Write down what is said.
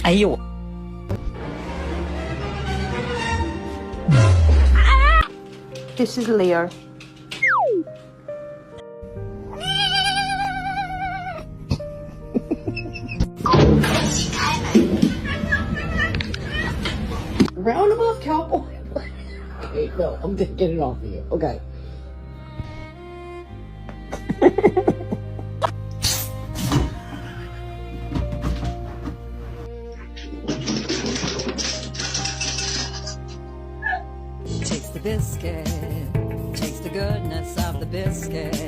哎呦，This is Lear. Roundabout cowboy. Okay, no, I'm taking it off of you. Okay. Takes the biscuit, takes the goodness of the biscuit.